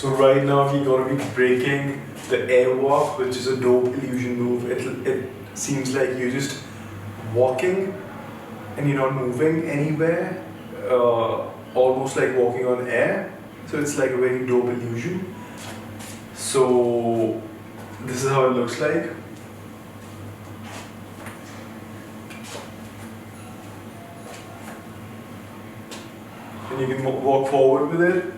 So right now we're going to be breaking the airwalk, which is a dope illusion move. It seems like you're just walking and you're not moving anywhere, almost like walking on air. So it's like a very dope illusion. So this is how it looks like. And you can walk forward with it.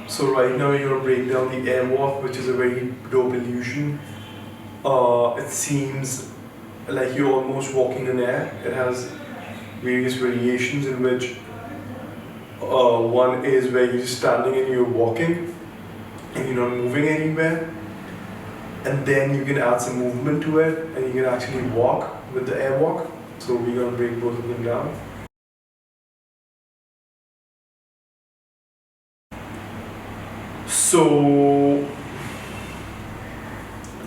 So right now you're going to break down the airwalk, which is a very dope illusion. It seems like you're almost walking in air. It has various variations in which one is where you're just standing and you're walking and you're not moving anywhere. And then you can add some movement to it and you can actually walk with the airwalk. So we're going to break both of them down. So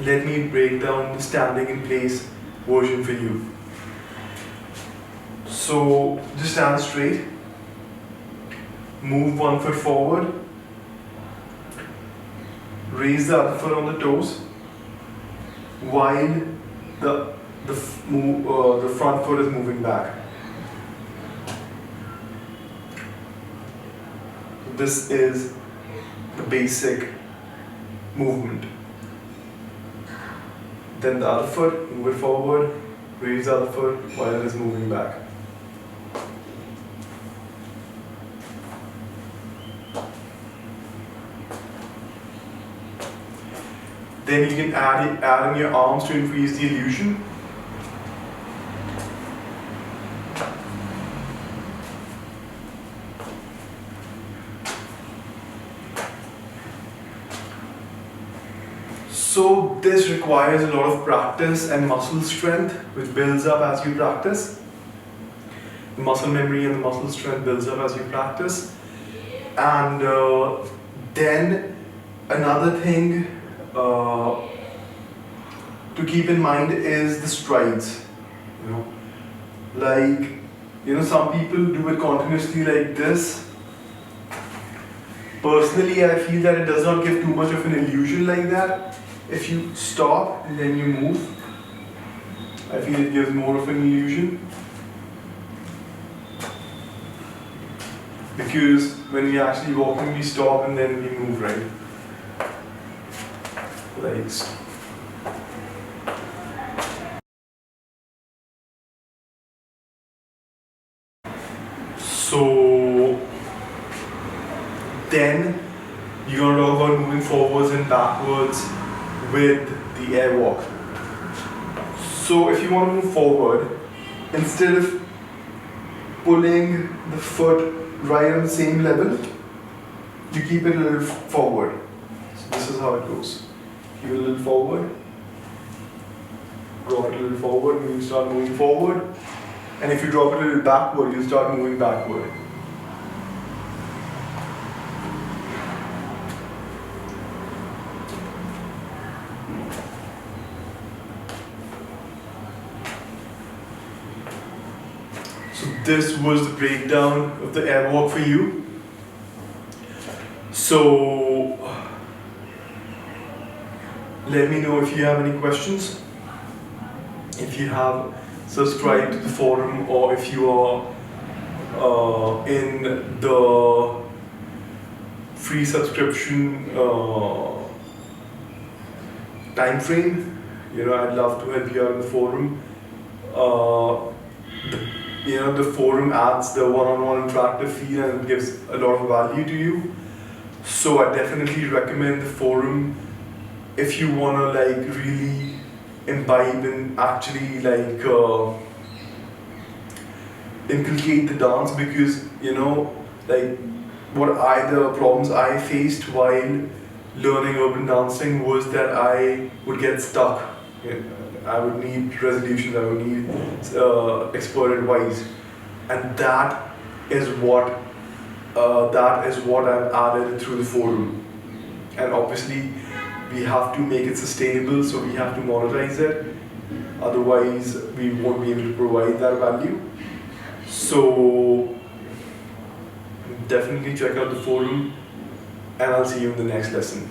let me break down the standing in place version for you. So just stand straight, move one foot forward, raise the other foot on the toes, while the front foot is moving back. This is the basic movement. Then the other foot, move it forward, raise the other foot while it is moving back. Then you can add in your arms to increase the illusion. So this requires a lot of practice and muscle strength, which builds up as you practice. The muscle memory and the muscle strength builds up as you practice. And then another thing to keep in mind is the strides. Some people do it continuously like this. Personally, I feel that it does not give too much of an illusion like that. If you stop and then you move, I feel it gives more of an illusion. Because when we actually walking, we stop and then we move, right? Legs. So then you're going to talk about moving forwards and backwards with the airwalk. So if you want to move forward, instead of pulling the foot right on the same level, you keep it a little forward. So this is how it goes. Keep it a little forward, drop it a little forward, and you start moving forward. And if you drop it a little backward, you start moving backward. So this was the breakdown of the airwalk for you. So let me know if you have any questions. If you have subscribed to the forum or if you are in the free subscription time frame, I'd love to help you out in the forum. The forum adds the one-on-one interactive feel and it gives a lot of value to you. So I definitely recommend the forum if you want to really imbibe and actually inculcate the dance, because the problems I faced while learning urban dancing was that I would get stuck. I would need resolutions, I would need expert advice, and that is what I've added through the forum. And obviously, we have to make it sustainable, so we have to monetize it. Otherwise, we won't be able to provide that value. So definitely check out the forum, and I'll see you in the next lesson.